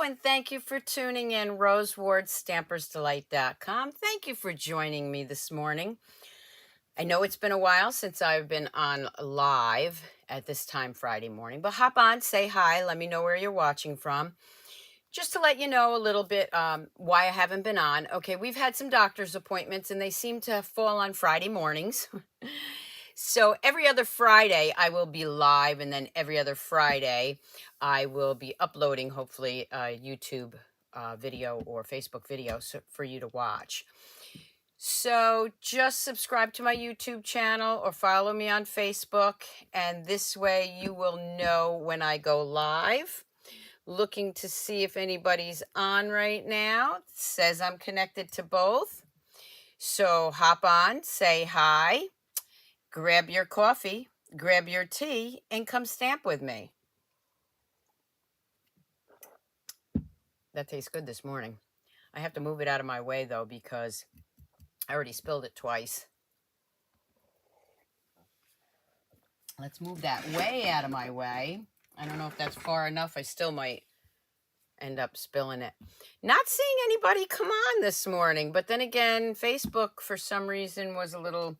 and thank you for tuning in. Rose Ward, Stampersdelight.com. Thank you for joining me this morning. I know it's been a while since I've been on live at this time Friday morning, but hop on, say hi, let me know where you're watching from. Just to let you know a little bit why I haven't been on. Okay, we've had some doctor's appointments and they seem to fall on Friday mornings. So every other Friday I will be live, and then every other Friday I will be uploading hopefully a YouTube video or Facebook video for you to watch. So just subscribe to my YouTube channel or follow me on Facebook, and this way you will know when I go live. Looking to see if anybody's on right now. It says I'm connected to both. So hop on, say hi, grab your coffee, grab your tea, and come stamp with me. That tastes good this morning. I have to move it out of my way though because I already spilled it twice. Let's move that way out of my way. I don't know if that's far enough. I still might end up spilling it. Not seeing anybody come on this morning, but then again, Facebook for some reason was a little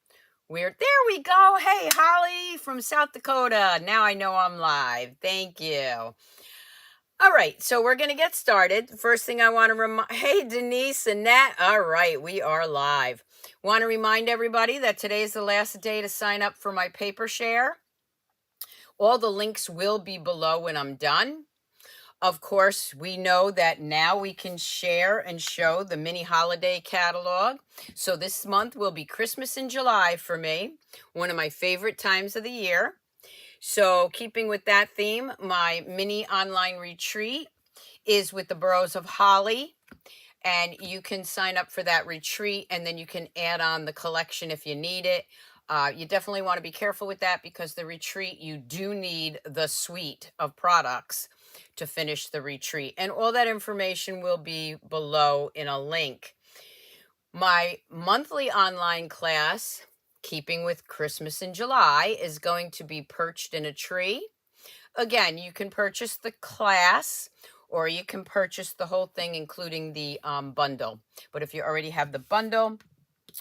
weird. There we go. Hey, Holly from South Dakota. Now I know I'm live. Thank you. All right, so we're going to get started. First thing I want to remind, hey, Denise and Nat. All right, we are live. Want to remind everybody that today is the last day to sign up for my paper share. All the links will be below when I'm done. Of course, we know that now we can share and show the mini holiday catalog. So this month will be Christmas in July for me, one of my favorite times of the year. So keeping with that theme, my mini online retreat is with the Burrows of Holly. And you can sign up for that retreat, and then you can add on the collection if you need it. You definitely want to be careful with that because the retreat, you do need the suite of products to finish the retreat. And all that information will be below in a link. My monthly online class, keeping with Christmas in July, is going to be Perched in a Tree. Again, you can purchase the class or you can purchase the whole thing, including the bundle. But if you already have the bundle,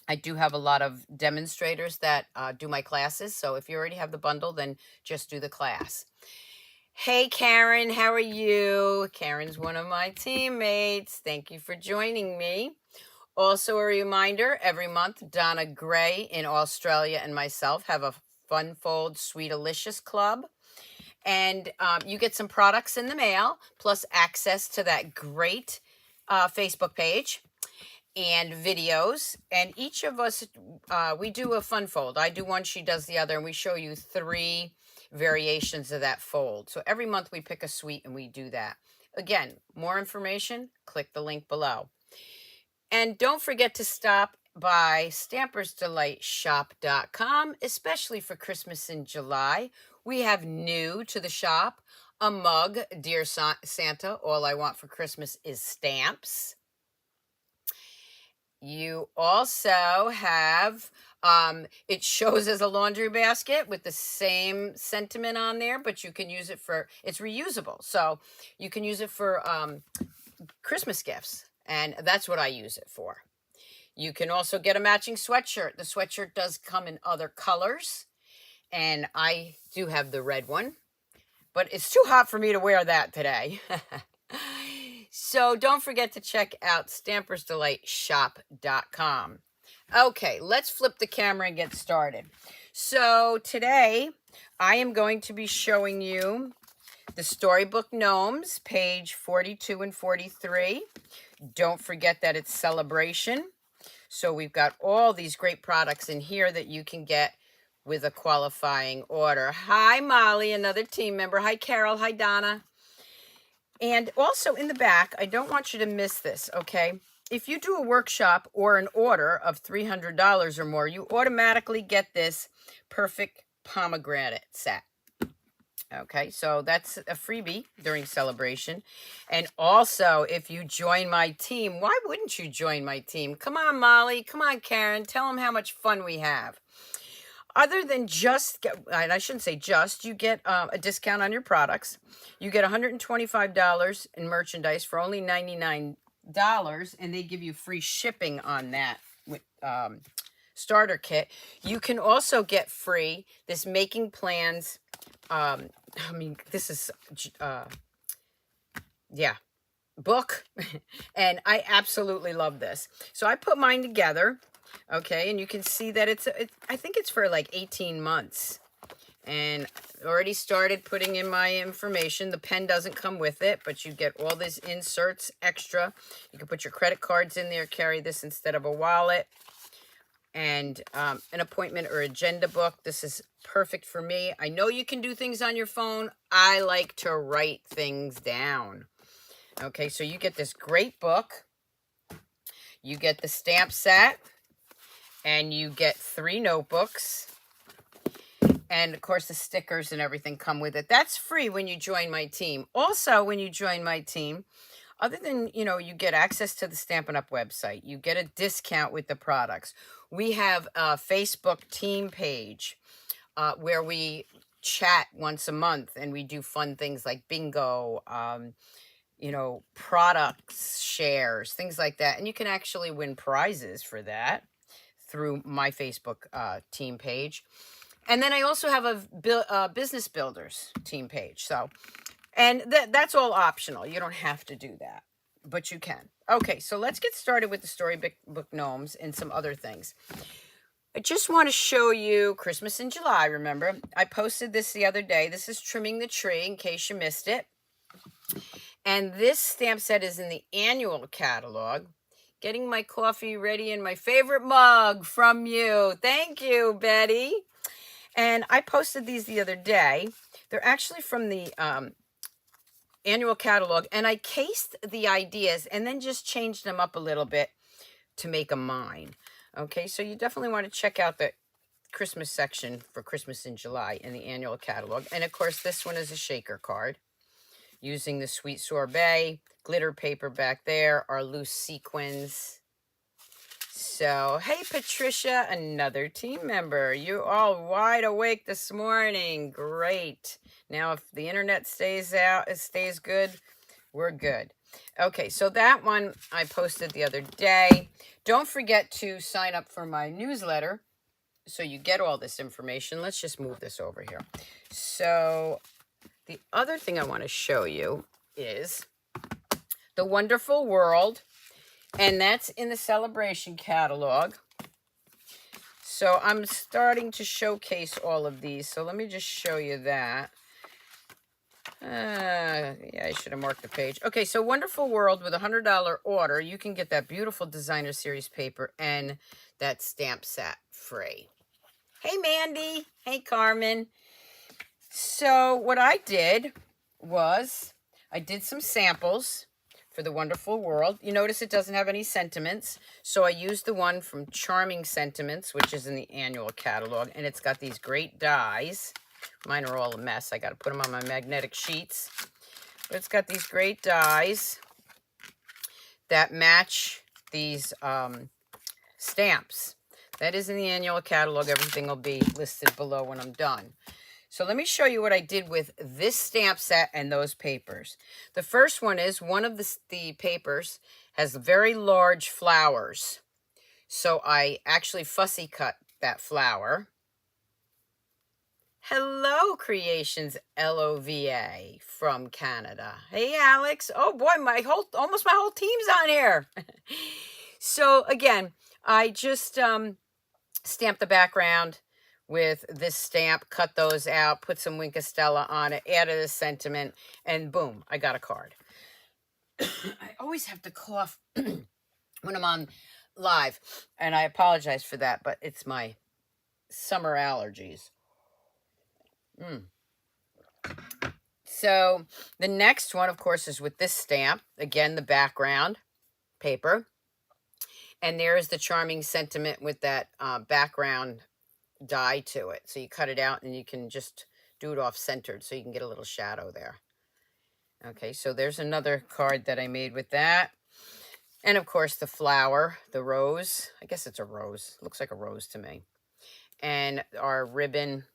I do have a lot of demonstrators that do my classes. So if you already have the bundle, then just do the class. Hey, Karen, how are you? Karen's one of my teammates. Thank you for joining me. Also, a reminder, every month, Donna Gray in Australia and myself have a Fun Fold Sweet Licious Club. And you get some products in the mail, plus access to that great Facebook page and videos. And each of us, we do a fun fold. I do one, she does the other, and we show you 3 variations of that fold. So every month we pick a suite and we do that. Again, more information, click the link below. And don't forget to stop by Stampersdelightshop.com, especially for Christmas in July. We have new to the shop, a mug, Dear Santa, all I want for Christmas is stamps. You also have, it shows as a laundry basket with the same sentiment on there, but you can use it for, it's reusable. So you can use it for Christmas gifts, and that's what I use it for. You can also get a matching sweatshirt. The sweatshirt does come in other colors, and I do have the red one, but it's too hot for me to wear that today. So don't forget to check out Stampersdelightshop.com. Okay, let's flip the camera and get started. So today I am going to be showing you the Storybook Gnomes, page 42 and 43. Don't forget that it's celebration. So we've got all these great products in here that you can get with a qualifying order. Hi, Molly, another team member. Hi, Carol. Hi, Donna. And also in the back, I don't want you to miss this, okay? If you do a workshop or an order of $300 or more, you automatically get this perfect pomegranate set. Okay, so that's a freebie during celebration. And also, if you join my team, why wouldn't you join my team? Come on, Molly. Come on, Karen. Tell them how much fun we have. other than just, and I shouldn't say just, you get a discount on your products. You get $125 in merchandise for only $99, and they give you free shipping on that starter kit. You can also get free this Making Plans. I mean, this is, yeah, book. And I absolutely love this. So I put mine together. Okay, and you can see that I think it's for like 18 months. And already started putting in my information. The pen doesn't come with it, but you get all these inserts extra. You can put your credit cards in there, carry this instead of a wallet. And an appointment or agenda book. This is perfect for me. I know you can do things on your phone. I like to write things down. Okay, so you get this great book. You get the stamp set. And you get 3 notebooks. And, of course, the stickers and everything come with it. That's free when you join my team. Also, when you join my team, other than, you know, you get access to the Stampin' Up! Website. You get a discount with the products. We have a Facebook team page where we chat once a month. And we do fun things like bingo, you know, products, shares, things like that. And you can actually win prizes for that through my Facebook team page. And then I also have a business builders team page. So, and that's all optional. You don't have to do that, but you can. Okay, so let's get started with the Storybook Gnomes and some other things. I just want to show you Christmas in July, remember? I posted this the other day. This is Trimming the Tree, in case you missed it. And this stamp set is in the annual catalog. Getting my coffee ready in my favorite mug from you. Thank you, Betty. And I posted these the other day. They're actually from the annual catalog. And I cased the ideas and then just changed them up a little bit to make them mine. Okay, so you definitely want to check out the Christmas section for Christmas in July in the annual catalog. And, of course, this one is a shaker card using the Sweet Sorbet. Glitter paper back there, our loose sequins. So, hey, Patricia, another team member. You all wide awake this morning. Great. Now, if the internet stays good, we're good. Okay, so that one I posted the other day. Don't forget to sign up for my newsletter so you get all this information. Let's just move this over here. So, the other thing I want to show you is The Wonderful World, and that's in the Celebration catalog. So I'm starting to showcase all of these. So let me just show you that. Yeah, I should have marked the page. Okay, so Wonderful World with a $100 order, you can get that beautiful designer series paper and that stamp set free. Hey, Mandy. Hey, Carmen. So what I did was I did some samples for The Wonderful World. You notice it doesn't have any sentiments. So I used the one from Charming Sentiments, which is in the annual catalog. And it's got these great dies. Mine are all a mess. I got to put them on my magnetic sheets. But it's got these great dies that match these stamps. That is in the annual catalog. Everything will be listed below when I'm done. So let me show you what I did with this stamp set and those papers. The first one is one of the papers has very large flowers. So I actually fussy cut that flower. Hello, Creations LOVA from Canada. Hey, Alex. Oh boy, almost my whole team's on here. So again, I just stamped the background with this stamp, cut those out, put some Wink of Stella on it, added a sentiment, and boom, I got a card. I always have to cough when I'm on live, and I apologize for that, but it's my summer allergies. So the next one, of course, is with this stamp. Again, the background paper. And there's the Charming Sentiment with that background die to it. So you cut it out and you can just do it off-centered so you can get a little shadow there. Okay, so there's another card that I made with that. And, of course, the flower, the rose. I guess it's a rose. Looks like a rose to me. and our ribbon.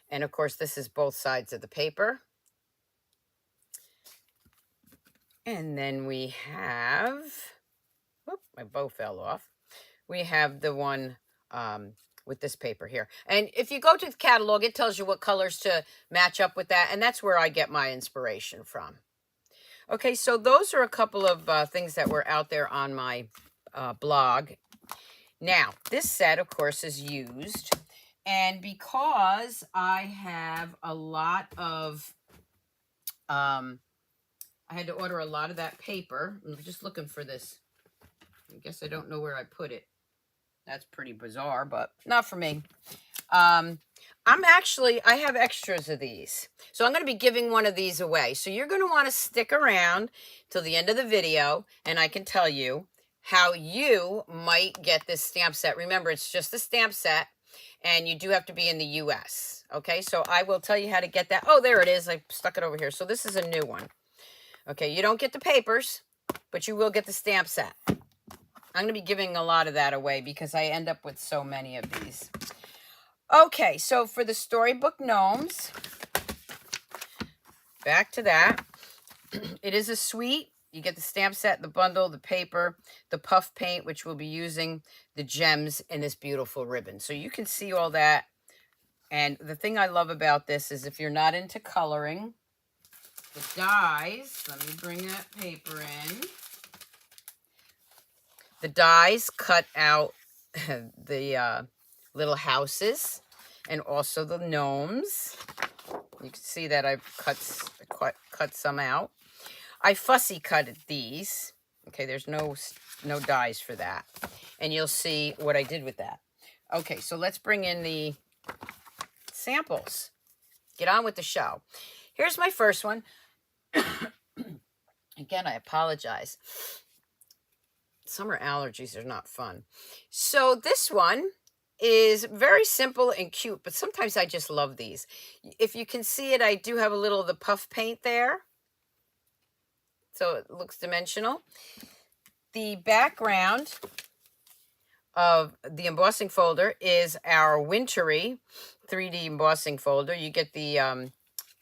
And of course, this is both sides of the paper. And then we have, whoop, my bow fell off. We have the one with this paper here. And if you go to the catalog, it tells you what colors to match up with that. And that's where I get my inspiration from. Okay, so those are a couple of things that were out there on my blog. Now, this set, of course, is used. And because I have a lot of, I had to order a lot of that paper. I'm just looking for this. I guess I don't know where I put it. That's pretty bizarre, but not for me. I have extras of these. So I'm going to be giving one of these away. So you're going to want to stick around till the end of the video, and I can tell you how you might get this stamp set. Remember, it's just a stamp set, and you do have to be in the U.S. Okay, so I will tell you how to get that. Oh, there it is. I stuck it over here. So this is a new one. Okay, you don't get the papers, but you will get the stamp set. I'm going to be giving a lot of that away because I end up with so many of these. Okay, so for the Storybook Gnomes, back to that. It is a suite. You get the stamp set, the bundle, the paper, the puff paint, which we'll be using, the gems, and this beautiful ribbon. So you can see all that. And the thing I love about this is if you're not into coloring, the dies, let me bring that paper in. The dies cut out the little houses and also the gnomes. You can see that I've cut some out. I fussy cut these. Okay, there's no dies for that. And you'll see what I did with that. Okay, so let's bring in the samples. Get on with the show. Here's my first one. Again, I apologize. Summer allergies are not fun. So this one is very simple and cute, but sometimes I just love these. If you can see it, I do have a little of the puff paint there. So it looks dimensional. The background of the embossing folder is our wintry 3D embossing folder. You get the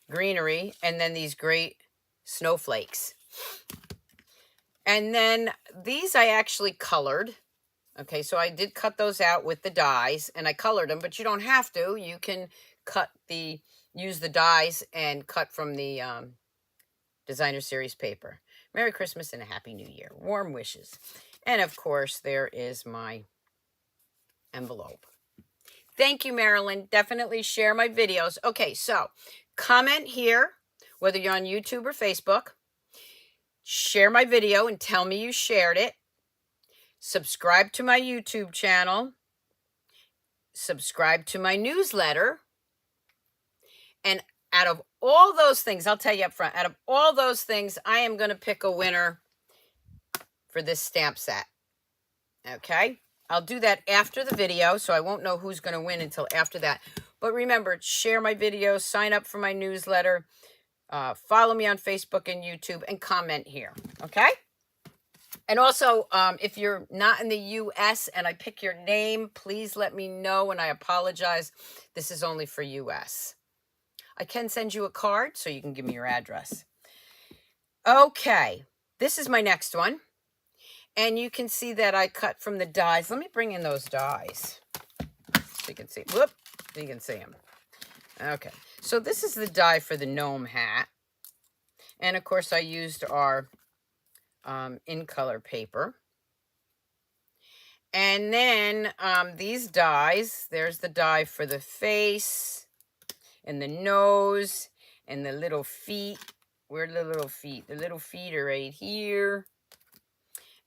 greenery and then these great snowflakes. And then these I actually colored. Okay, so I did cut those out with the dies and I colored them, but you don't have to. You can use the dies and cut from the designer series paper. Merry Christmas and a Happy New Year. Warm wishes. And of course, there is my envelope. Thank you, Marilyn. Definitely share my videos. Okay, so comment here, whether you're on YouTube or Facebook. Share my video and tell me you shared it. Subscribe to my YouTube channel. Subscribe to my newsletter. And out of all those things, I'll tell you up front, out of all those things, I am going to pick a winner for this stamp set. Okay? I'll do that after the video, so I won't know who's going to win until after that. But remember, share my videos, sign up for my newsletter, follow me on Facebook and YouTube, and comment here. Okay? And also, if you're not in the U.S. and I pick your name, please let me know, and I apologize. This is only for U.S. I can send you a card, so you can give me your address. Okay, this is my next one. And you can see that I cut from the dies. Let me bring in those dies so you can see. Whoop, so you can see them. Okay, so this is the die for the Gnome Hat. And, of course, I used our in-color paper. And then these dies, there's the die for the face and the nose and the little feet. Where are the little feet? The little feet are right here.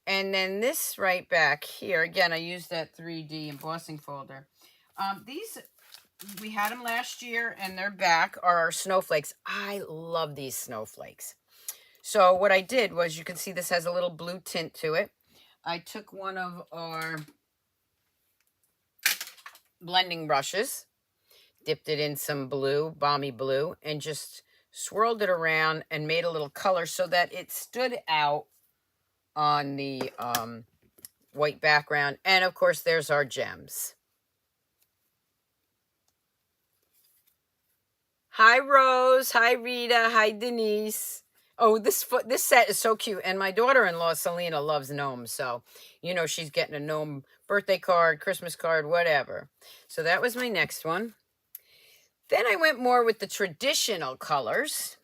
And then this right back here, again, I used that 3D embossing folder. These, we had them last year, and they're back, are our snowflakes. I love these snowflakes. So what I did was, you can see this has a little blue tint to it. I took one of our blending brushes, dipped it in some blue, balmy blue, and just swirled it around and made a little color so that it stood out on the white background. And of course, there's our gems. Hi, Rose. Hi, Rita. Hi, Denise. Oh, this set is so cute. And my daughter-in-law, Selena, loves gnomes. So, you know, she's getting a gnome birthday card, Christmas card, whatever. So that was my next one. Then I went more with the traditional colors.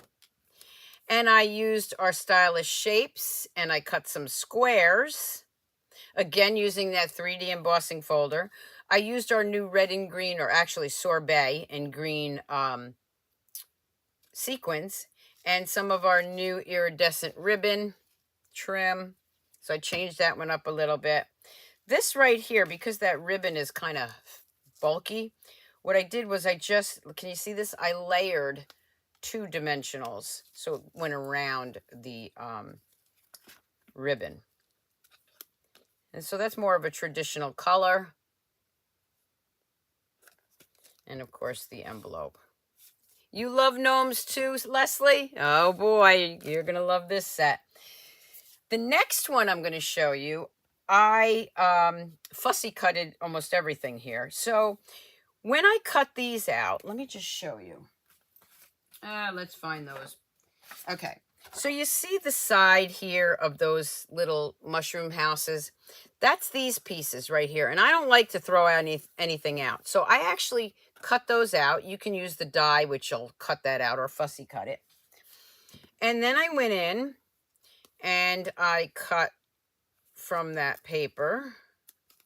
And I used our stylish shapes. And I cut some squares. Again, using that 3D embossing folder. I used our new red and green, or actually sorbet and green sequins, and some of our new iridescent ribbon trim. So I changed that one up a little bit. This right here, because that ribbon is kind of bulky, what I did was can you see this? I layered 2 dimensionals. So it went around the ribbon. And so that's more of a traditional color. And of course the envelope. You love gnomes too, Leslie? Oh boy, you're going to love this set. The next one I'm going to show you, I fussy cutted almost everything here. So when I cut these out, let me just show you. Let's find those. Okay, so you see the side here of those little mushroom houses? That's these pieces right here. And I don't like to throw anything out. So I actually cut those out. You can use the die, which will cut that out, or fussy cut it. And then I went in and I cut from that paper.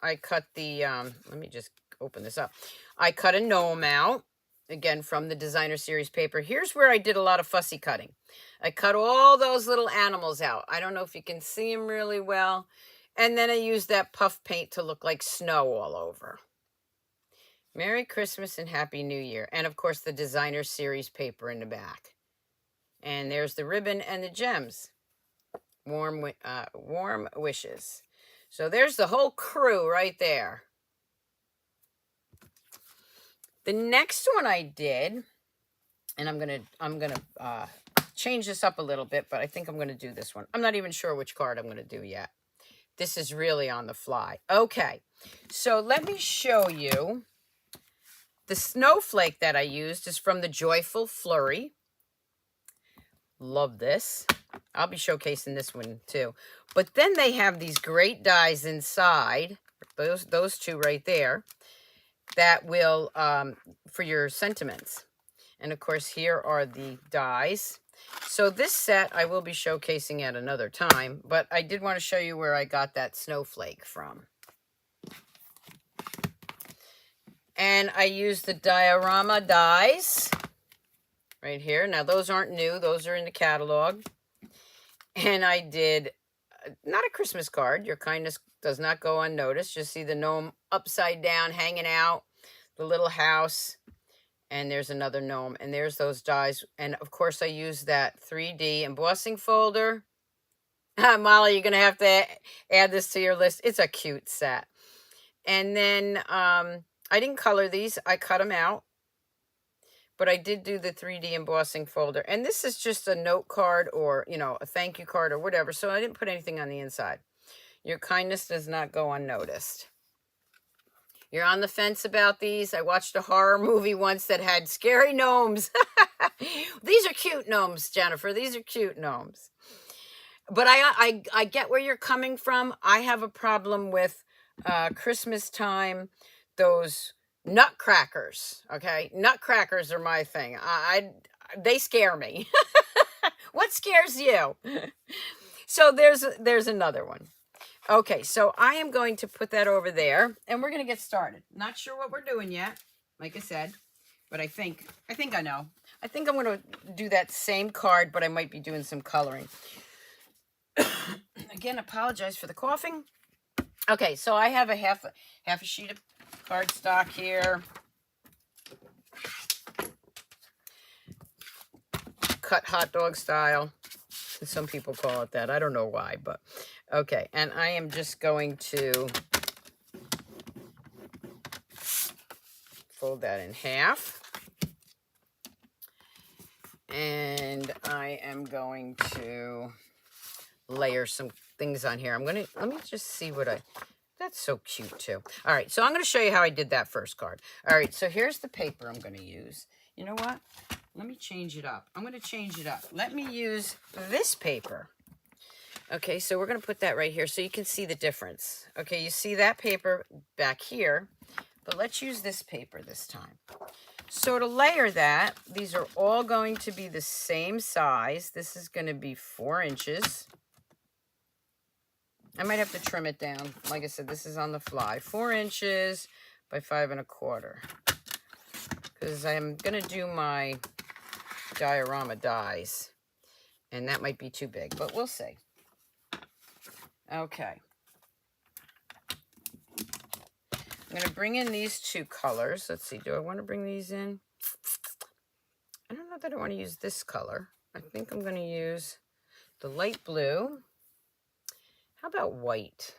I cut the, let me just open this up. I cut a gnome out, again, from the designer series paper. Here's where I did a lot of fussy cutting. I cut all those little animals out. I don't know if you can see them really well. And then I used that puff paint to look like snow all over. Merry Christmas and Happy New Year. And of course, the designer series paper in the back. And there's the ribbon and the gems. Warm wishes. So there's the whole crew right there. The next one I did, and I'm gonna change this up a little bit, but I think I'm gonna do this one. I'm not even sure which card I'm gonna do yet. This is really on the fly. Okay, so let me show you. The snowflake that I used is from the Joyful Flurry. Love this. I'll be showcasing this one too. But then they have these great dies inside, those 2 right there, that will, for your sentiments. And of course, here are the dies. So this set I will be showcasing at another time, but I did want to show you where I got that snowflake from. And I used the diorama dies right here. Now, those aren't new. Those are in the catalog. And I did, not a Christmas card. Your kindness does not go unnoticed. You see the gnome upside down hanging out, the little house. And there's another gnome. And there's those dies. And, of course, I used that 3D embossing folder. Molly, you're going to have to add this to your list. It's a cute set. And then I didn't color these. I cut them out. But I did do the 3D embossing folder. And this is just a note card or, you know, a thank you card or whatever. So I didn't put anything on the inside. Your kindness does not go unnoticed. You're on the fence about these. I watched a horror movie once that had scary gnomes. These are cute gnomes, Jennifer. These are cute gnomes. But I get where you're coming from. I have a problem with Christmas time, those nutcrackers, okay? Nutcrackers are my thing. They scare me. What scares you? So there's another one. Okay, so I am going to put that over there, and we're going to get started. Not sure what we're doing yet, like I said, but I think I know. I think I'm going to do that same card, but I might be doing some coloring. Again, apologize for the coughing. Okay, so I have a half a sheet of cardstock here. Cut hot dog style. Some people call it that. I don't know why, but okay. And I am just going to fold that in half. And I am going to layer some things on here. let me just see that's so cute too. All right, so I'm going to show you how I did that first card. All right, so here's the paper I'm going to use. You know what? let me change it up. I'm going to change it up. Let me use this paper. Okay, so we're going to put that right here so you can see the difference. Okay, you see that paper back here, but let's use this paper this time. So to layer that, these are all going to be the same size. This is going to be 4 inches. I might have to trim it down. Like I said, this is on the fly. 4 inches by 5 1/4. Because I'm going to do my diorama dies. And that might be too big, but we'll see. Okay. I'm going to bring in these 2 colors. Let's see. Do I want to bring these in? I don't know that I want to use this color. I think I'm going to use the light blue. How about white?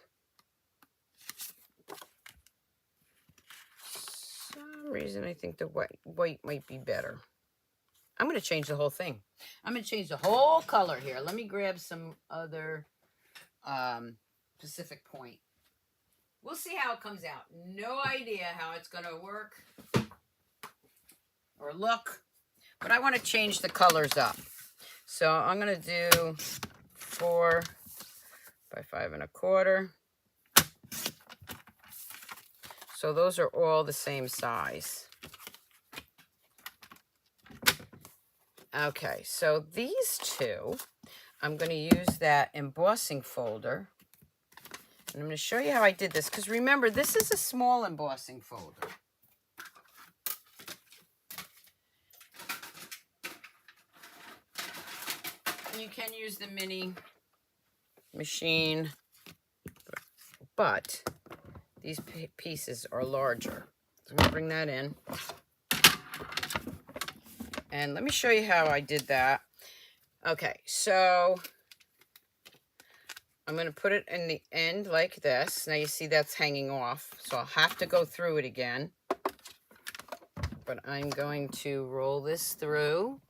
For some reason, I think the white might be better. I'm going to change the whole thing. I'm going to change the whole color here. Let me grab some other Pacific Point. We'll see how it comes out. No idea how it's going to work or look, but I want to change the colors up. So I'm going to do 4 by 5 1/4. So those are all the same size. Okay, so these 2, I'm going to use that embossing folder. And I'm going to show you how I did this, because remember, this is a small embossing folder. You can use the mini machine, but these pieces are larger. So I'm going to bring that in. And let me show you how I did that. Okay, so I'm going to put it in the end like this. Now you see that's hanging off, so I'll have to go through it again. But I'm going to roll this through.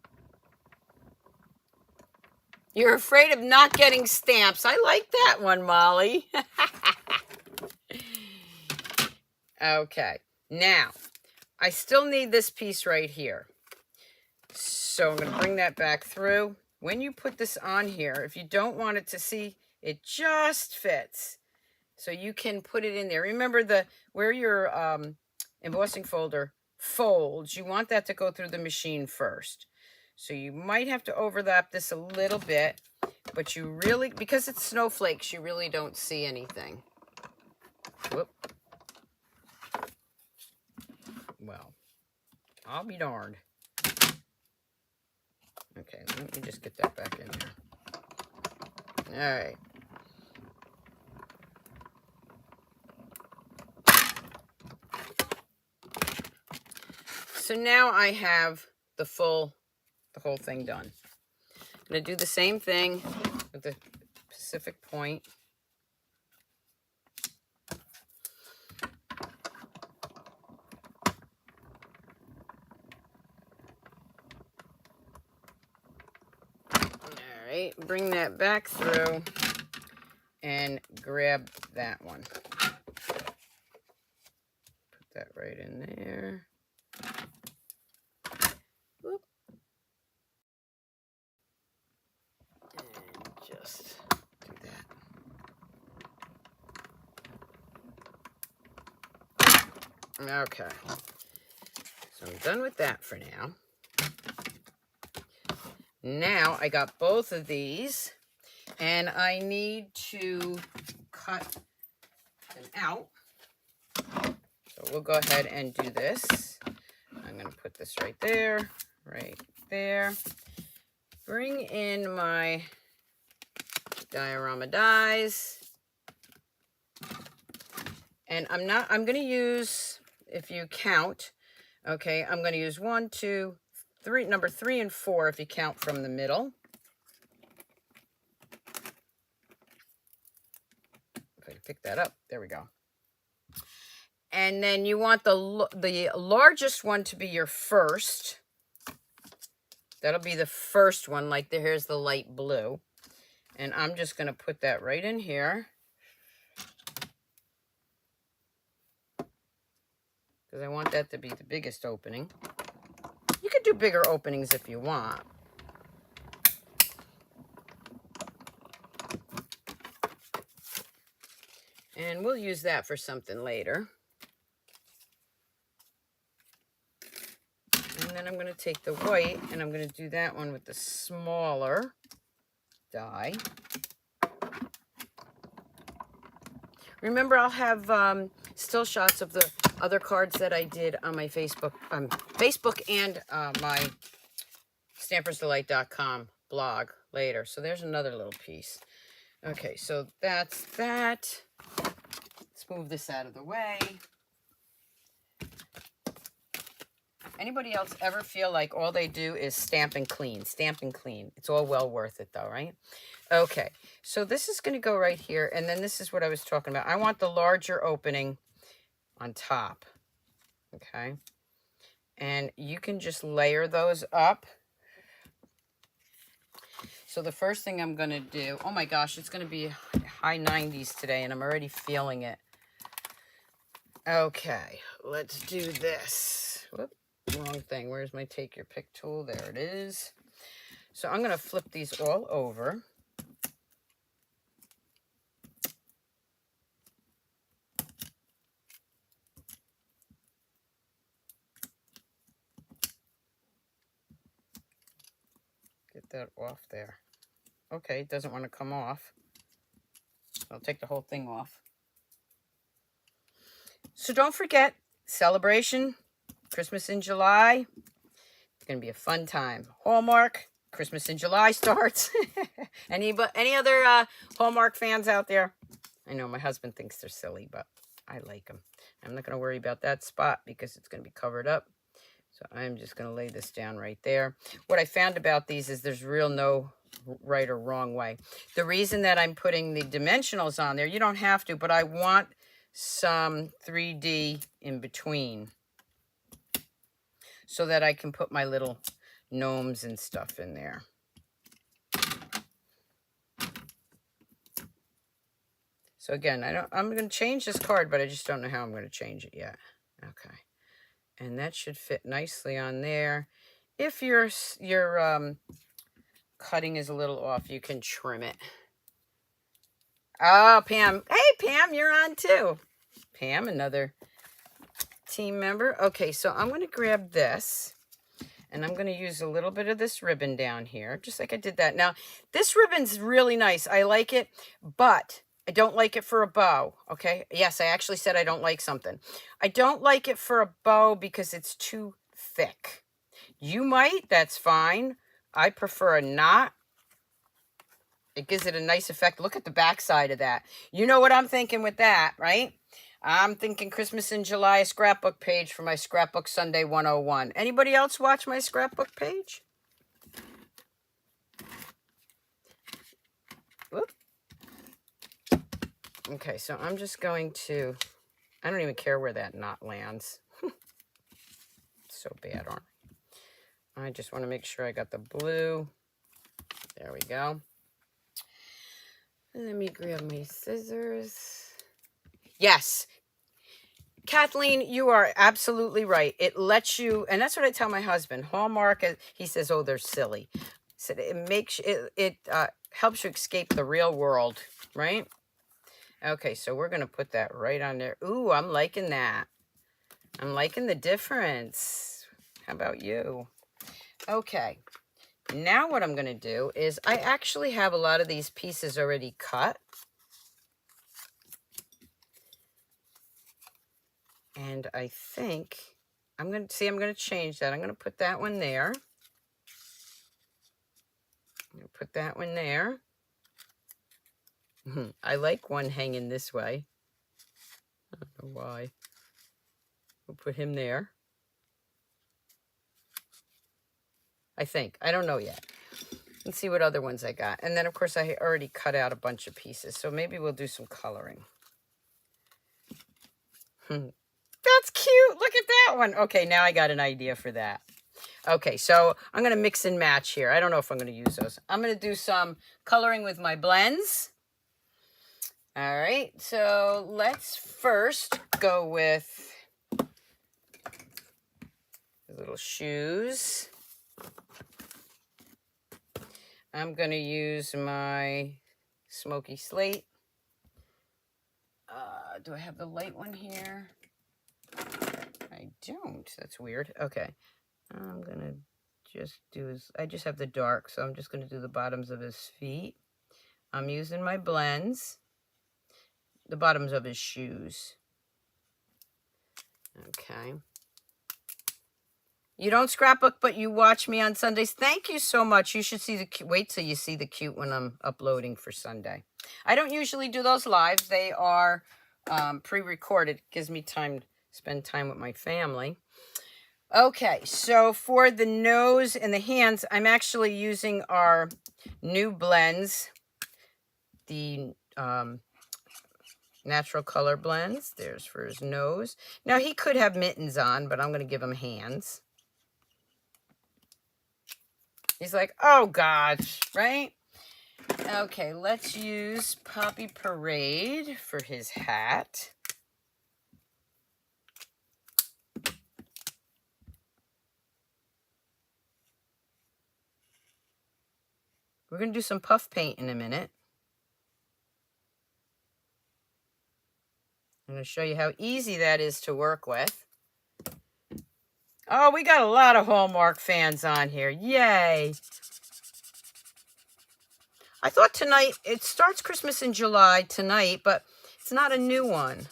You're afraid of not getting stamps. I like that one, Molly. Okay, now I still need this piece right here. So I'm going to bring that back through. When you put this on here, if you don't want it to see, it just fits. So you can put it in there. Remember where your embossing folder folds, you want that to go through the machine first. So you might have to overlap this a little bit, but you really, because it's snowflakes, you really don't see anything. Whoop. Well, I'll be darned. Okay, let me just get that back in there. All right. So now I have the whole thing done. I'm going to do the same thing with the Pacific Point. All right, bring that back through and grab that one. Put that right in there. Whoop. And just do that. Okay. So I'm done with that for now. Now I got both of these, and I need to cut them out. So we'll go ahead and do this. I'm going to put this right there, right there. Bring in my diorama dies. And I'm going to use, if you count, okay, I'm going to use 1, 2, 3, number 3 and 4 if you count from the middle. If I can pick that up, there we go. And then you want the largest one to be your first. That'll be the first one, like here's the light blue. And I'm just going to put that right in here. Because I want that to be the biggest opening. You could do bigger openings if you want. And we'll use that for something later. And then I'm going to take the white and I'm going to do that one with the smaller die. Remember, I'll have still shots of the other cards that I did on my Facebook and my Stampersdelight.com blog later. So there's another little piece. Okay, so that's that. Let's move this out of the way. Anybody else ever feel like all they do is stamp and clean? Stamp and clean. It's all well worth it though, right? Okay, so this is going to go right here. And then this is what I was talking about. I want the larger opening on top. Okay. And you can just layer those up. So the first thing I'm going to do, oh my gosh, it's going to be high 90s today and I'm already feeling it. Okay, let's do this. Whoop, wrong thing. Where's my take your pick tool? There it is. So I'm going to flip these all over. Get that off there. Okay, it doesn't want to come off. I'll take the whole thing off. So don't forget, celebration, Christmas in July. It's going to be a fun time. Hallmark, Christmas in July starts. Any other Hallmark fans out there? I know my husband thinks they're silly, but I like them. I'm not going to worry about that spot because it's going to be covered up. So I'm just going to lay this down right there. What I found about these is there's no right or wrong way. The reason that I'm putting the dimensionals on there, you don't have to, but I want some 3D in between so that I can put my little gnomes and stuff in there. So again, I'm going to change this card, but I just don't know how I'm going to change it yet. Okay. And that should fit nicely on there. If your cutting is a little off, you can trim it. Oh, Pam. Hey, Pam, you're on too. Pam, another team member. Okay, so I'm going to grab this. And I'm going to use a little bit of this ribbon down here, just like I did that. Now, this ribbon's really nice. I like it, but I don't like it for a bow, okay? Yes, I actually said I don't like something. I don't like it for a bow because it's too thick. You might, that's fine. I prefer a knot. It gives it a nice effect. Look at the back side of that. You know what I'm thinking with that, right? I'm thinking Christmas in July scrapbook page for my Scrapbook Sunday 101. Anybody else watch my scrapbook page? Whoop. Okay, so I'm just going to, I don't even care where that knot lands. So bad, aren't I? I just want to make sure I got the blue. There we go. Let me grab my scissors. Yes. Kathleen, you are absolutely right. It lets you, and that's what I tell my husband. Hallmark, he says, oh, they're silly. I said it makes it helps you escape the real world, right? Okay, so we're going to put that right on there. Ooh, I'm liking that. I'm liking the difference. How about you? Okay. Now what I'm going to do is I actually have a lot of these pieces already cut. And I think I'm going to change that. I'm going to put that one there. I'm going to put that one there. I like one hanging this way. I don't know why. We'll put him there. I think. I don't know yet. Let's see what other ones I got. And then, of course, I already cut out a bunch of pieces. So maybe we'll do some coloring. That's cute. Look at that one. Okay, now I got an idea for that. Okay, so I'm going to mix and match here. I don't know if I'm going to use those. I'm going to do some coloring with my blends. All right, so let's first go with His little shoes. I'm going to use my smoky slate. Do I have the light one here? I don't. That's weird. Okay. I'm going to just do I just have the dark, so I'm just going to do the bottoms of his feet. I'm using my blends. The bottoms of his shoes. Okay. You don't scrapbook, but you watch me on Sundays. Thank you so much. You should see the cute. Wait till you see the cute when I'm uploading for Sunday. I don't usually do those lives. They are pre-recorded. It gives me time to spend time with my family. Okay, so for the nose and the hands, I'm actually using our new blends. The natural color blends. There's for his nose. Now, he could have mittens on, but I'm going to give him hands. He's like, oh, gosh, right? Okay, let's use Poppy Parade for his hat. We're going to do some puff paint in a minute. I'm going to show you how easy that is to work with. Oh, we got a lot of Hallmark fans on here. Yay! I thought tonight, it starts Christmas in July tonight, but it's not a new one.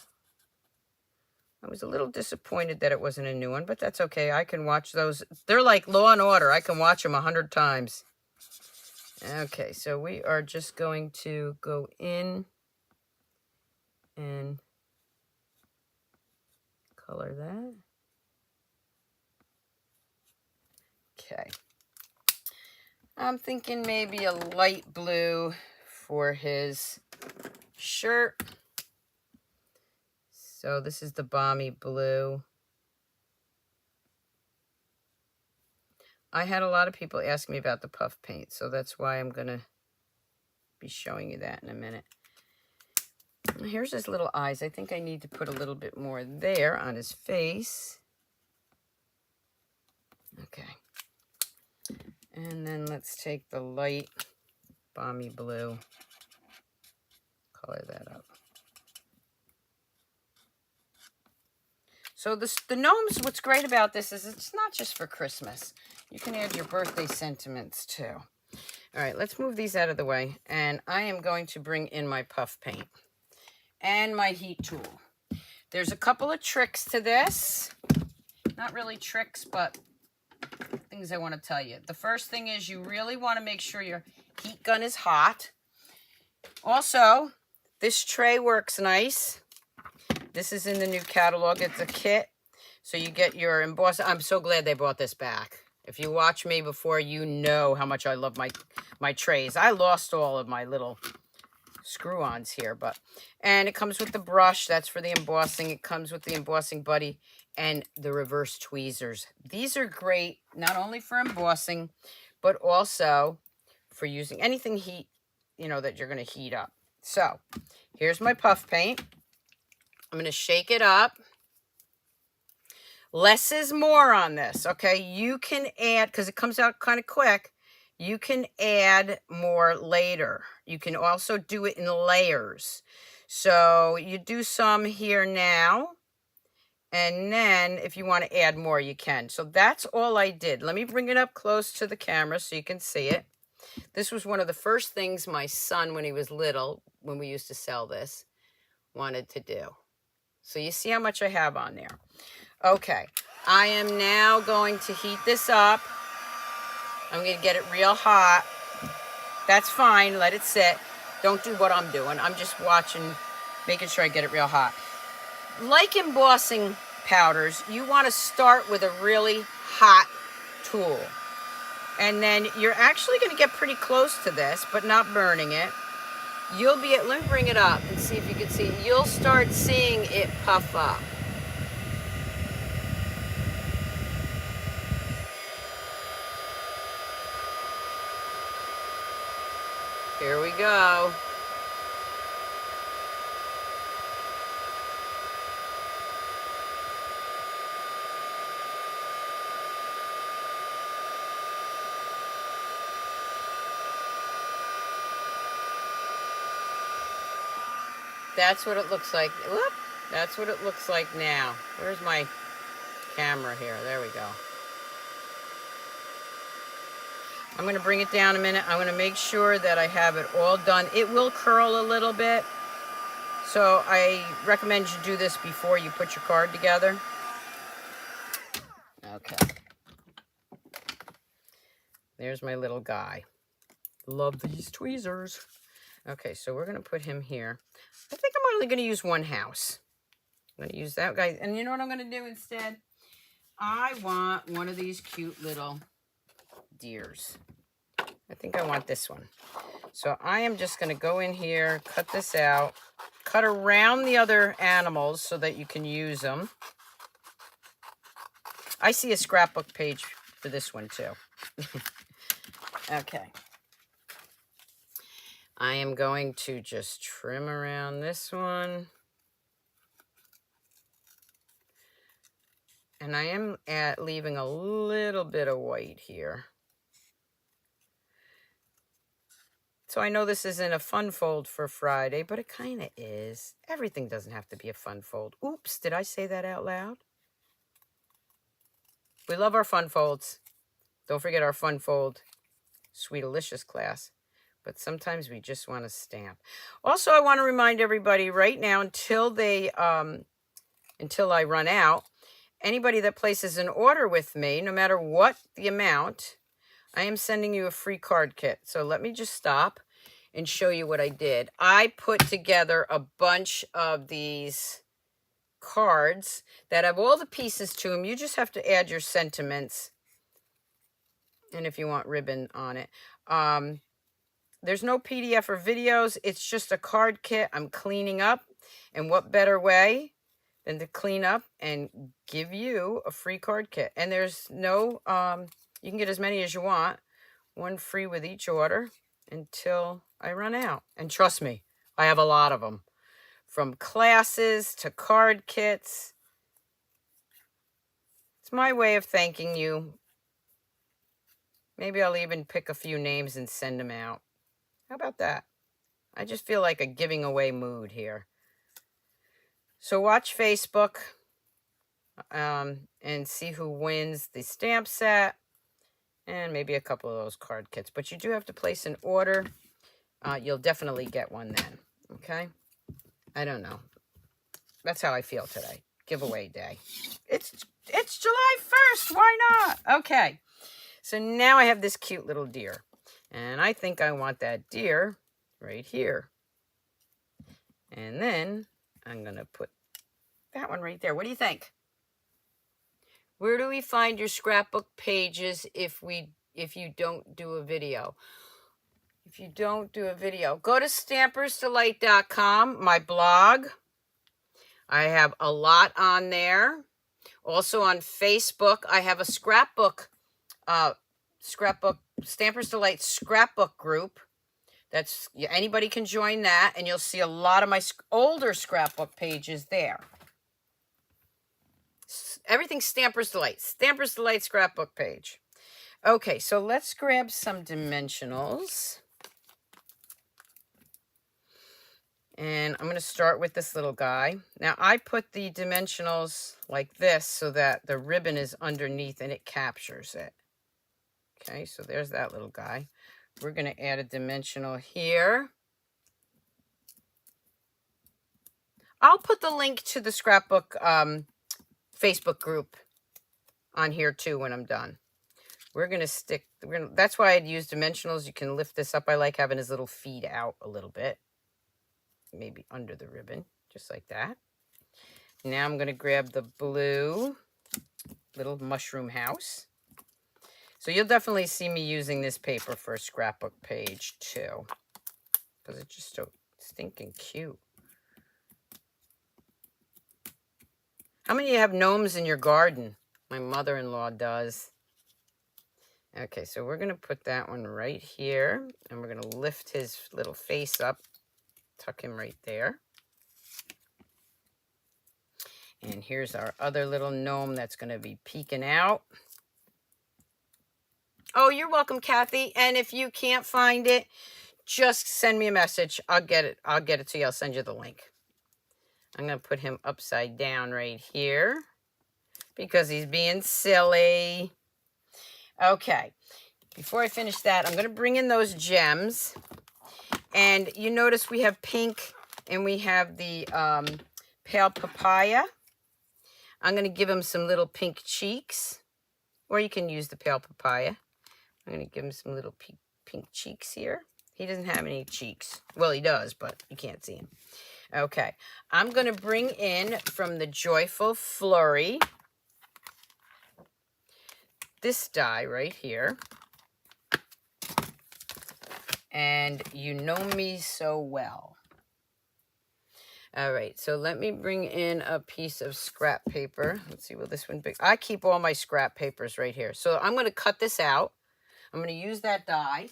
I was a little disappointed that it wasn't a new one, but that's okay. I can watch those. They're like Law and Order. I can watch them 100 times. Okay, so we are just going to go in and color that. Okay. I'm thinking maybe a light blue for his shirt. So this is the Balmy blue. I had a lot of people ask me about the puff paint, so that's why I'm going to be showing you that in a minute. Here's his little eyes. I think I need to put a little bit more there on his face. Okay. And then let's take the light Balmy blue, color that up. So the gnomes, what's great about this is it's not just for Christmas. You can add your birthday sentiments too. All right, let's move these out of the way. And I am going to bring in my puff paint and my heat tool. There's a couple of tricks to this. Not really tricks, but things I want to tell you. The first thing is you really want to make sure your heat gun is hot. Also, this tray works nice. This is in the new catalog. It's a kit. So you get your emboss. I'm so glad they brought this back. If you watch me before, you know how much I love my trays. I lost all of my little screw-ons here, and it comes with the brush. That's for the embossing. It comes with the embossing buddy and the reverse tweezers. These are great not only for embossing, but also for using anything heat, that you're going to heat up. So here's my puff paint. I'm going to shake it up. Less is more on this, okay? You can add, because it comes out kind of quick, you can add more later. You can also do it in layers. So you do some here now, and then if you want to add more, you can. So that's all I did. Let me bring it up close to the camera so you can see it. This was one of the first things my son, when he was little, when we used to sell this, wanted to do. So you see how much I have on there. Okay, I am now going to heat this up. I'm going to get it real hot. That's fine. Let it sit. Don't do what I'm doing. I'm just watching, making sure I get it real hot. Like embossing powders, you want to start with a really hot tool. And then you're actually going to get pretty close to this, but not burning it. You'll be let me bring it up and see if you can see. You'll start seeing it puff up. Here we go. that's what it looks like. Whoop, that's what it looks like now. Where's my camera here? There we go. I'm going to bring it down a minute. I'm going to make sure that I have it all done. It will curl a little bit, so I recommend you do this before you put your card together. Okay. There's my little guy. Love these tweezers. Okay, so we're going to put him here. I think I'm only going to use one house. I'm going to use that guy. And you know what I'm going to do instead? I want one of these cute little deers. I think I want this one. So I am just going to go in here, cut this out, cut around the other animals so that you can use them. I see a scrapbook page for this one too. Okay. I am going to just trim around this one. And I am leaving a little bit of white here. So I know this isn't a fun fold for Friday, but it kind of is. Everything doesn't have to be a fun fold. Oops, did I say that out loud? We love our fun folds. Don't forget our fun fold, Sweet Licious class. But sometimes we just want to stamp. Also, I want to remind everybody right now, until I run out, anybody that places an order with me, no matter what the amount, I am sending you a free card kit. So let me just stop and show you what I did. I put together a bunch of these cards that have all the pieces to them. You just have to add your sentiments. And if you want ribbon on it. There's no PDF or videos. It's just a card kit I'm cleaning up. And what better way than to clean up and give you a free card kit. And there's no, you can get as many as you want. One free with each order until I run out. And trust me, I have a lot of them. From classes to card kits. It's my way of thanking you. Maybe I'll even pick a few names and send them out. How about that? I just feel like a giving away mood here. So watch Facebook and see who wins the stamp set and maybe a couple of those card kits. But you do have to place an order. You'll definitely get one then. Okay? I don't know. That's how I feel today. Giveaway day. It's July 1st. Why not? Okay. So now I have this cute little deer. And I think I want that deer right here. And then I'm going to put that one right there. What do you think? Where do we find your scrapbook pages if you don't do a video? If you don't do a video, go to Stampersdelight.com, my blog. I have a lot on there. Also on Facebook, I have a scrapbook Stampers Delight scrapbook group. That's, anybody can join that, and you'll see a lot of my older scrapbook pages there. Everything Stampers Delight. Stampers Delight scrapbook page. Okay, so let's grab some dimensionals. And I'm going to start with this little guy. Now, I put the dimensionals like this so that the ribbon is underneath and it captures it. Okay, so there's that little guy. We're going to add a dimensional here. I'll put the link to the scrapbook Facebook group on here too when I'm done. We're going to stick, that's why I'd use dimensionals. You can lift this up. I like having his little feet out a little bit. Maybe under the ribbon, just like that. Now I'm going to grab the blue little mushroom house. So you'll definitely see me using this paper for a scrapbook page too, because it's just so stinking cute. How many of you have gnomes in your garden? My mother-in-law does. Okay, so we're going to put that one right here, and we're going to lift his little face up, tuck him right there. And here's our other little gnome that's going to be peeking out. Oh, you're welcome, Kathy. And if you can't find it, just send me a message. I'll get it. I'll get it to you. I'll send you the link. I'm going to put him upside down right here because he's being silly. Okay, before I finish that, I'm going to bring in those gems. And you notice we have pink and we have the pale papaya. I'm going to give him some little pink cheeks, or you can use the pale papaya. I'm going to give him some little pink cheeks here. He doesn't have any cheeks. Well, he does, but you can't see him. Okay, I'm going to bring in from the Joyful Flurry this die right here. And you know me so well. All right, so let me bring in a piece of scrap paper. Let's see, will this one be? I keep all my scrap papers right here. So I'm going to cut this out. I'm going to use that die.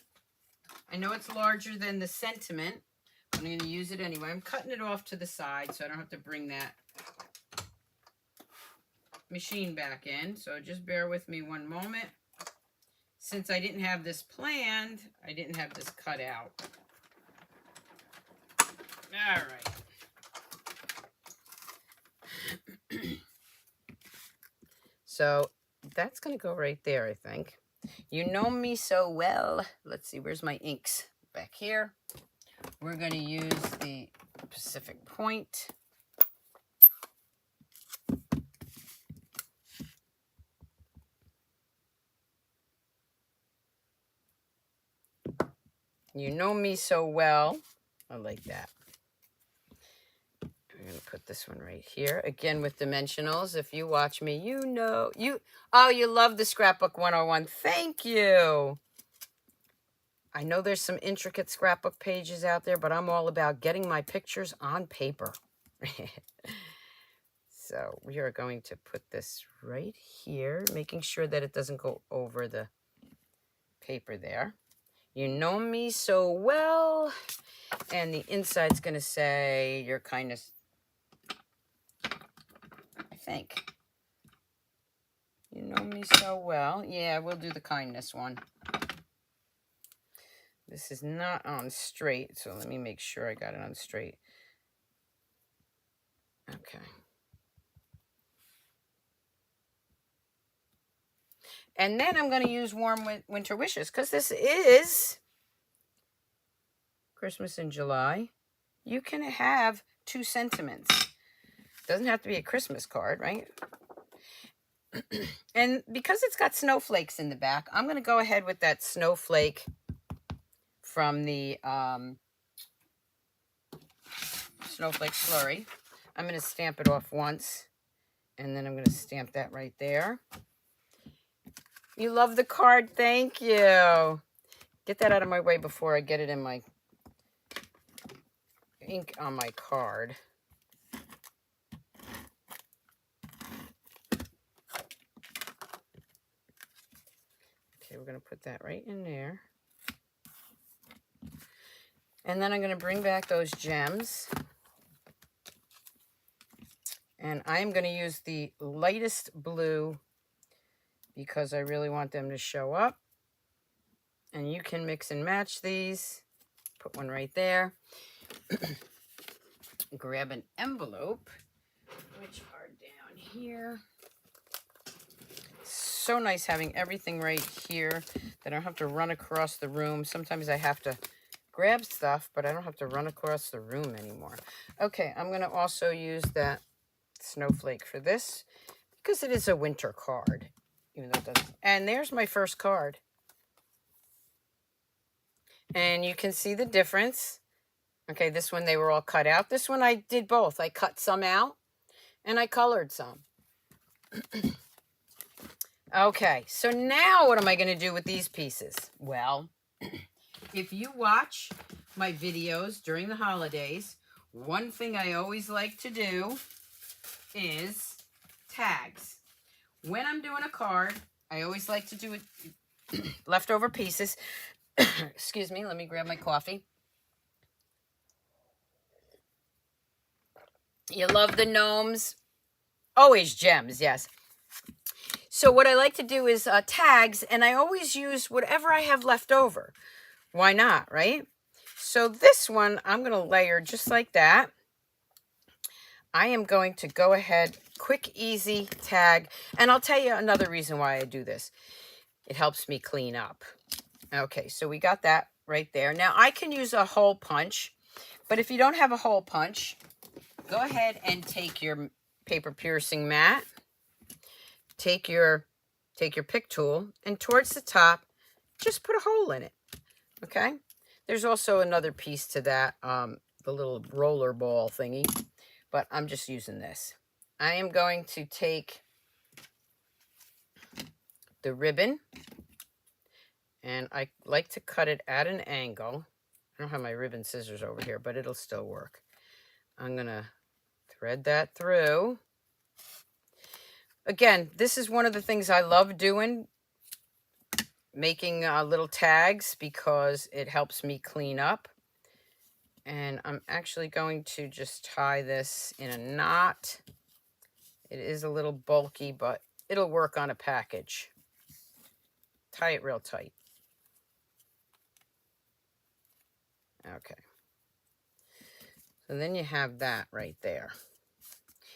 I know it's larger than the sentiment. I'm going to use it anyway. I'm cutting it off to the side so I don't have to bring that machine back in. So just bear with me one moment. Since I didn't have this planned, I didn't have this cut out. All right. So that's going to go right there, I think. You know me so well. Let's see, where's my inks? Back here. We're going to use the Pacific Point. You know me so well. I like that. I'm going to put this one right here. Again, with dimensionals. If you watch me, you know. Oh, you love the Scrapbook 101. Thank you. I know there's some intricate scrapbook pages out there, but I'm all about getting my pictures on paper. So we are going to put this right here, making sure that it doesn't go over the paper there. You know me so well. And the inside's going to say, your kindness, I think. You know me so well. Yeah, we'll do the kindness one. This is not on straight, so let me make sure I got it on straight. Okay. And then I'm going to use Warm Winter Wishes, because this is Christmas in July. You can have two sentiments. Doesn't have to be a Christmas card, right? And because it's got snowflakes in the back, I'm going to go ahead with that snowflake from the Snowflake Flurry. I'm going to stamp it off once, and then I'm going to stamp that right there. You love the card. Thank you. Get that out of my way before I get it in my ink on my card. Okay, we're going to put that right in there. And then I'm going to bring back those gems. And I'm going to use the lightest blue because I really want them to show up. And you can mix and match these. Put one right there. Grab an envelope. Which are down here. So nice having everything right here that I don't have to run across the room. Sometimes I have to grab stuff, but I don't have to run across the room anymore. Okay, I'm going to also use that snowflake for this because it is a winter card. Even though it doesn't. And there's my first card. And you can see the difference. Okay, this one they were all cut out. This one I did both. I cut some out and I colored some. Okay, so now what am I going to do with these pieces? Well, if you watch my videos during the holidays, one thing I always like to do is tags. When I'm doing a card, I always like to do it leftover pieces. Excuse me, let me grab my coffee. You love the gnomes? Always gems, yes. So what I like to do is tags, and I always use whatever I have left over. Why not, right? So this one, I'm going to layer just like that. I am going to go ahead, quick, easy tag. And I'll tell you another reason why I do this. It helps me clean up. Okay, so we got that right there. Now I can use a hole punch, but if you don't have a hole punch, go ahead and take your paper piercing mat, take your pick tool, and towards the top, just put a hole in it, okay? There's also another piece to that, the little roller ball thingy, but I'm just using this. I am going to take the ribbon, and I like to cut it at an angle. I don't have my ribbon scissors over here, but it'll still work. I'm going to thread that through. Again, this is one of the things I love doing, making little tags, because it helps me clean up. And I'm actually going to just tie this in a knot. It is a little bulky, but it'll work on a package. Tie it real tight. Okay. So then you have that right there.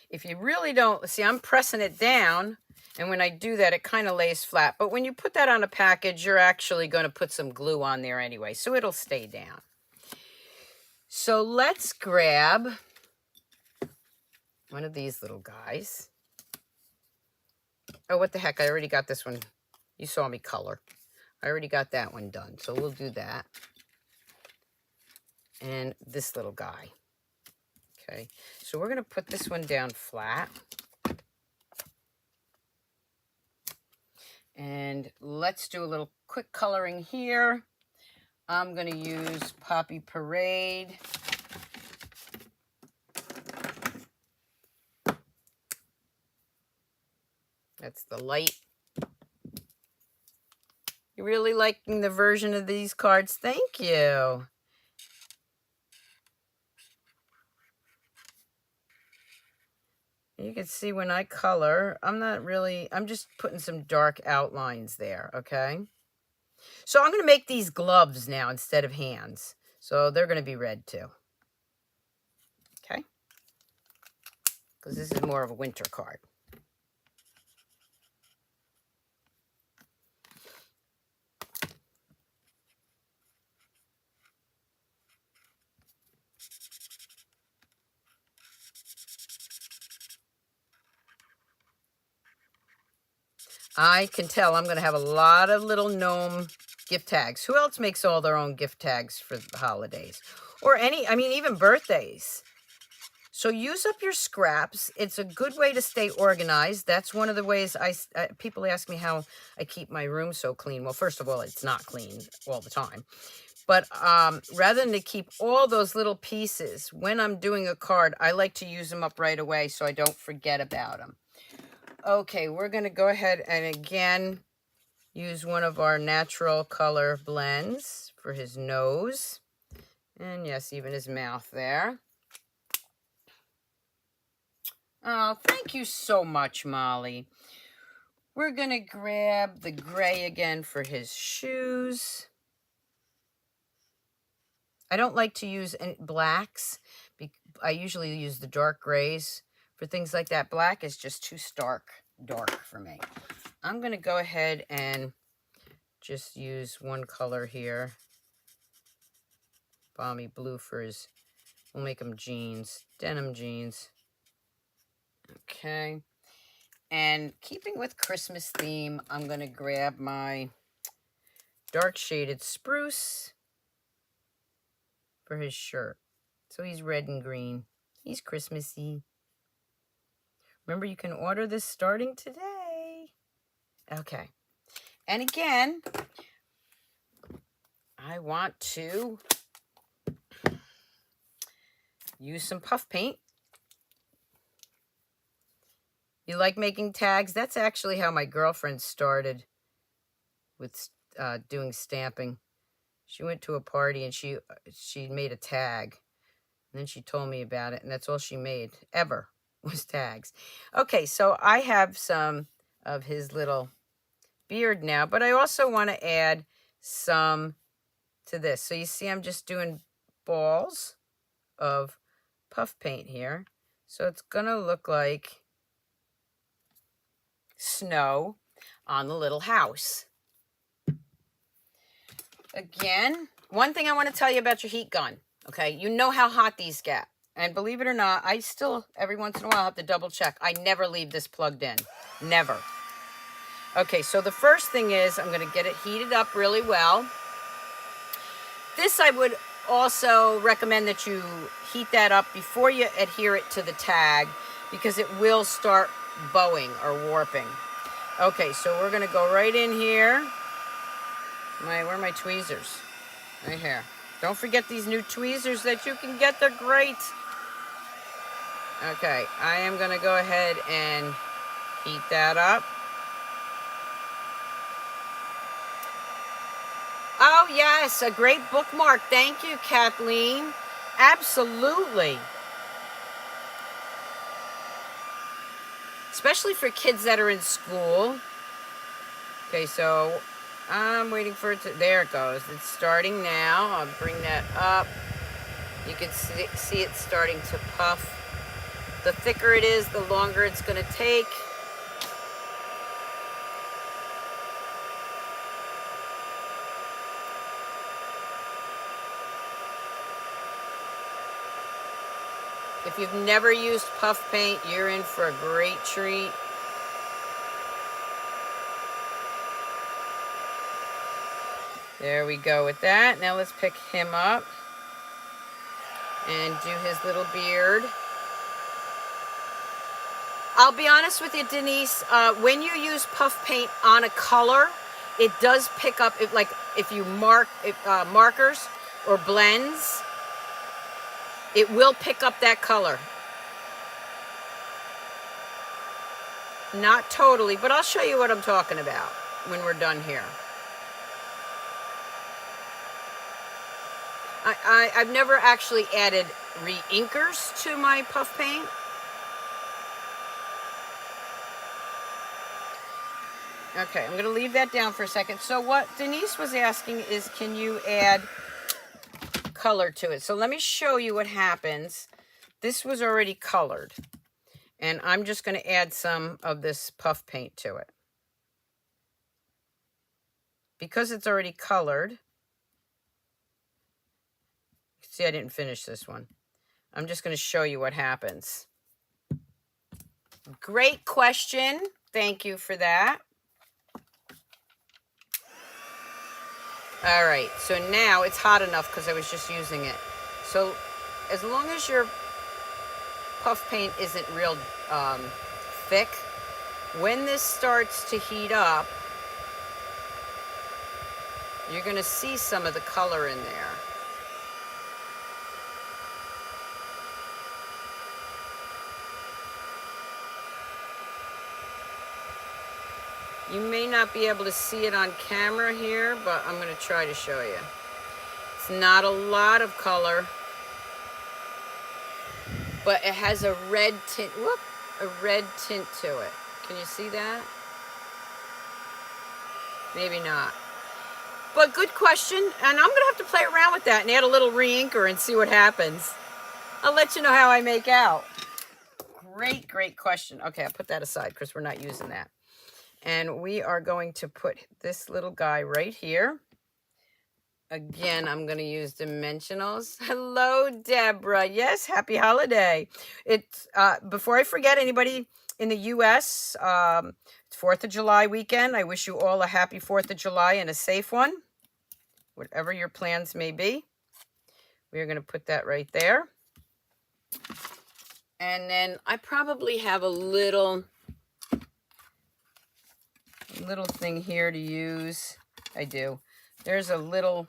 If you really don't, see, I'm pressing it down, and when I do that, it kind of lays flat. But when you put that on a package, you're actually going to put some glue on there anyway, so it'll stay down. So let's grab one of these little guys. Oh, what the heck, I already got this one. You saw me color. I already got that one done, so we'll do that. And this little guy. Okay, so we're going to put this one down flat. And let's do a little quick coloring here. I'm going to use Poppy Parade. That's the light. You really liking the version of these cards? Thank you. You can see when I color, I'm just putting some dark outlines there, okay? So I'm going to make these gloves now instead of hands. So they're going to be red too. Okay? Because this is more of a winter card. I can tell I'm going to have a lot of little gnome gift tags. Who else makes all their own gift tags for the holidays? Or even birthdays. So use up your scraps. It's a good way to stay organized. That's one of the ways people ask me how I keep my room so clean. Well, first of all, it's not clean all the time. But rather than to keep all those little pieces, when I'm doing a card, I like to use them up right away so I don't forget about them. Okay, we're going to go ahead and again use one of our natural color blends for his nose. And yes, even his mouth there. Oh, thank you so much, Molly. We're going to grab the gray again for his shoes. I don't like to use any blacks. I usually use the dark grays for things like that. Black is just too dark for me. I'm going to go ahead and just use one color here. Balmy blue for his, we'll make them jeans, denim jeans. Okay. And keeping with Christmas theme, I'm going to grab my dark shaded spruce for his shirt. So he's red and green. He's Christmassy. Remember, you can order this starting today. Okay. And again, I want to use some puff paint. You like making tags? That's actually how my girlfriend started with doing stamping. She went to a party and she made a tag. And then she told me about it, and that's all she made ever was tags. Okay, so I have some of his little beard now, but I also want to add some to this. So you see I'm just doing balls of puff paint here. So it's gonna look like snow on the little house. Again, one thing I want to tell you about your heat gun, okay? You know how hot these get. And believe it or not, I still, every once in a while, have to double check. I never leave this plugged in. Never. Okay, so the first thing is I'm going to get it heated up really well. This I would also recommend that you heat that up before you adhere it to the tag, because it will start bowing or warping. Okay, so we're going to go right in here. Where are my tweezers? Right here. Don't forget these new tweezers that you can get. They're great. Okay, I am going to go ahead and heat that up. Oh, yes, a great bookmark. Thank you, Kathleen. Absolutely. Especially for kids that are in school. Okay, so I'm waiting for it to, there it goes. It's starting now. I'll bring that up. You can see it starting to puff. The thicker it is, the longer it's going to take. If you've never used puff paint, you're in for a great treat. There we go with that. Now let's pick him up and do his little beard. I'll be honest with you, Denise, when you use puff paint on a color, it does pick up, like if you markers or blends, it will pick up that color. Not totally, but I'll show you what I'm talking about when we're done here. I've never actually added re-inkers to my puff paint. Okay, I'm going to leave that down for a second. So what Denise was asking is, can you add color to it? So let me show you what happens. This was already colored, and I'm just going to add some of this puff paint to it. Because it's already colored, see, I didn't finish this one. I'm just going to show you what happens. Great question. Thank you for that. All right, so now it's hot enough because I was just using it. So as long as your puff paint isn't real thick, when this starts to heat up, you're going to see some of the color in there. You may not be able to see it on camera here, but I'm going to try to show you. It's not a lot of color, but it has a red tint, a red tint to it. Can you see that? Maybe not. But good question, and I'm going to have to play around with that and add a little re-inker and see what happens. I'll let you know how I make out. Great, great question. Okay, I'll put that aside because we're not using that. And we are going to put this little guy right here. Again, I'm going to use dimensionals. Hello, Deborah. Yes, happy holiday. It's before I forget, anybody in the U.S., it's 4th of July weekend. I wish you all a happy 4th of July and a safe one, whatever your plans may be. We're going to put that right there. And then I probably have a little thing here to use. I do. There's a little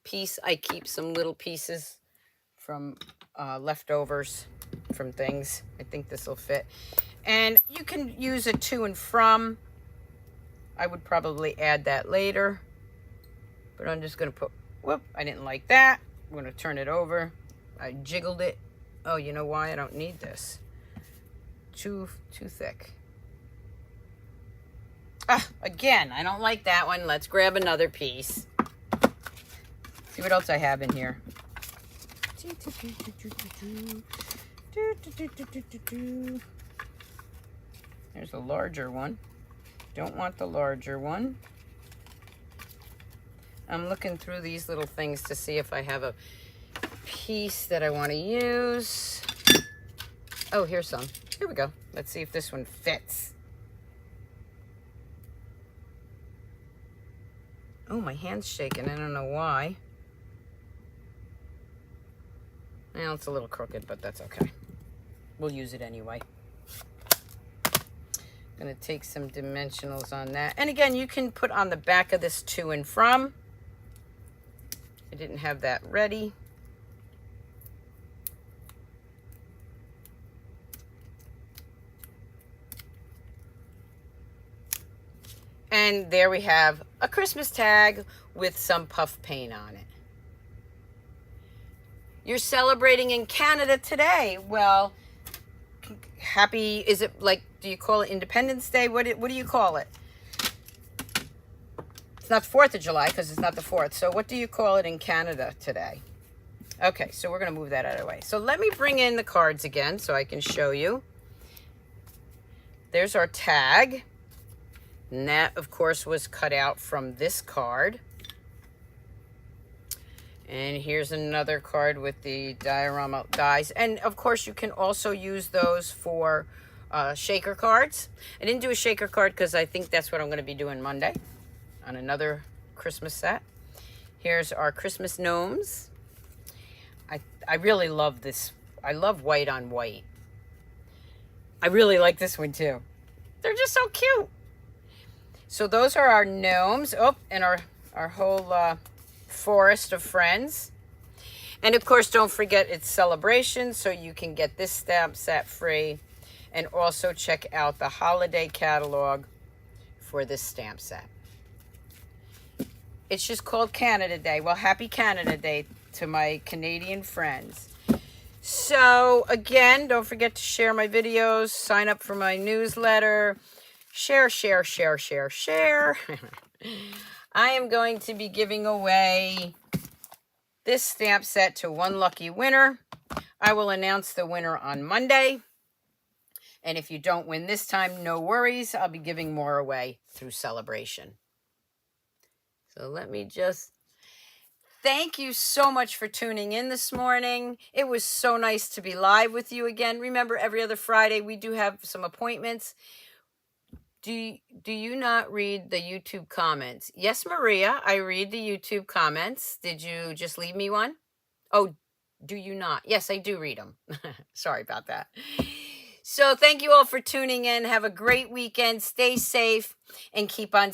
piece. I keep some little pieces from leftovers from things. I think this will fit. And you can use a to and from. I would probably add that later. But I'm just going to put, whoop, I didn't like that. I'm going to turn it over. I jiggled it. Oh, you know why? I don't need this. Too thick. Again, I don't like that one. Let's grab another piece. See what else I have in here. There's a larger one. Don't want the larger one. I'm looking through these little things to see if I have a piece that I want to use. Oh, here's some. Here we go. Let's see if this one fits. Oh, my hand's shaking. I don't know why. Well, it's a little crooked, but that's okay. We'll use it anyway. Gonna take some dimensionals on that. And again, you can put on the back of this to and from. I didn't have that ready. And there we have a Christmas tag with some puff paint on it. You're celebrating in Canada today. Well, happy, is it like, do you call it Independence Day? What do you call it? It's not 4th of July because it's not the 4th. So what do you call it in Canada today? Okay, so we're going to move that out of the way. So let me bring in the cards again so I can show you. There's our tag. And that, of course, was cut out from this card. And here's another card with the diorama dies. And, of course, you can also use those for shaker cards. I didn't do a shaker card because I think that's what I'm going to be doing Monday on another Christmas set. Here's our Christmas gnomes. I really love this. I love white on white. I really like this one, too. They're just so cute. So those are our gnomes. Oh, and our whole forest of friends. And of course, don't forget it's celebration, so you can get this stamp set free. And also check out the holiday catalog for this stamp set. It's just called Canada Day. Well, happy Canada Day to my Canadian friends. So again, don't forget to share my videos, sign up for my newsletter. Share, share, share, share, share. I am going to be giving away this stamp set to one lucky winner. I will announce the winner on Monday. And if you don't win this time, no worries. I'll be giving more away through celebration. So let me just thank you so much for tuning in this morning. It was so nice to be live with you again. Remember, every other Friday we do have some appointments. Do you not read the YouTube comments? Yes, Maria, I read the YouTube comments. Did you just leave me one? Oh, do you not? Yes, I do read them. Sorry about that. So thank you all for tuning in. Have a great weekend. Stay safe and keep on